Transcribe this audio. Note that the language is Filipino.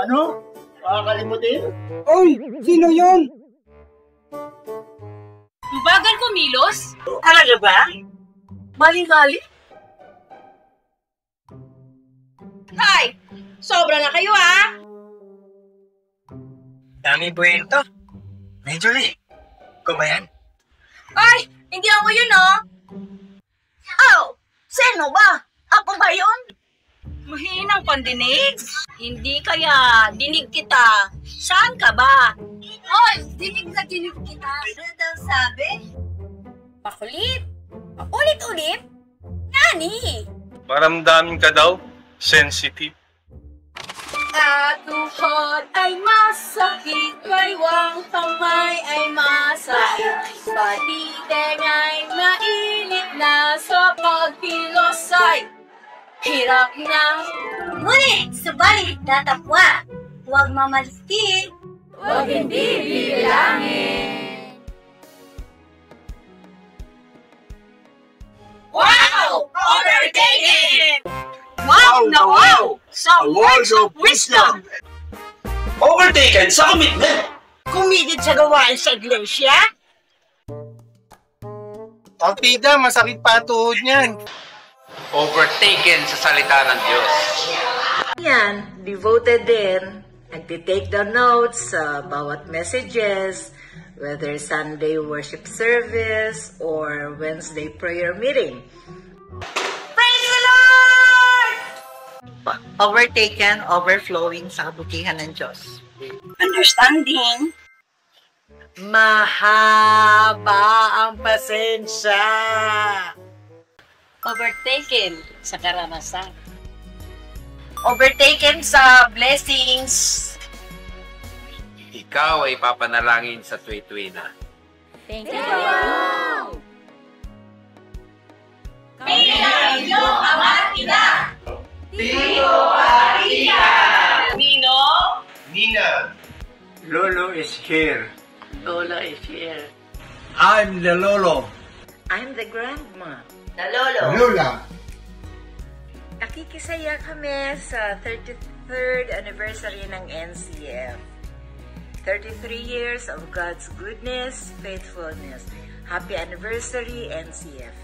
Ano? Makakalimutin? Oy! Sino yon? Bagal kumilos? Talaga ba? Mali-mali? Ay! Sobra na kayo Dami buwento. Nay Julie, ikaw ba yan? Ay! Hindi ako yun Oh! Sino ba? Ako ba yun? Mahinang pandinig. Hindi kaya dinig kita. Saan ka ba? Hoy! Dinig na dinig kita. Ano daw sabi? Pakulit. Ulit-ulit? Nani? Maramdamin ka daw, sensitive. Tuhod ay masakit, baywang kamay ay masakit, pati ay mainit na sa pagkilos ay hirap na. Ngunit, subalit tatapwa, huwag mamalitin, Huwag hindi bibilangin. Wow! Overtaken! Wow na wow! Sa words of wisdom! Overtaken sa commitment! Kumigit sa gawain sa iglesia? Partida, masakit pa tuhod niyan. Overtaken sa salita ng Diyos. Yan, devoted din. Nagtitake the notes sa bawat messages, whether Sunday worship service or Wednesday prayer meeting. Praise the Lord! Overtaken, overflowing sa kabutihan ng Diyos. understanding, Mahaba ang pasensya. Overtaken sa karanasan. Overtaken sa blessings. Ikaw ay papanalangin sa tuwi-tuwi na. Thank you, Lord! Kami ang iyong ama ina! Tito Maria! Nino? Nina. Lolo is here. Lola is here. I'm the Lolo. I'm the grandma. Lola. Nakikisaya kami sa 33rd anniversary ng NCF. 33 years of God's goodness, faithfulness. Happy anniversary, NCF.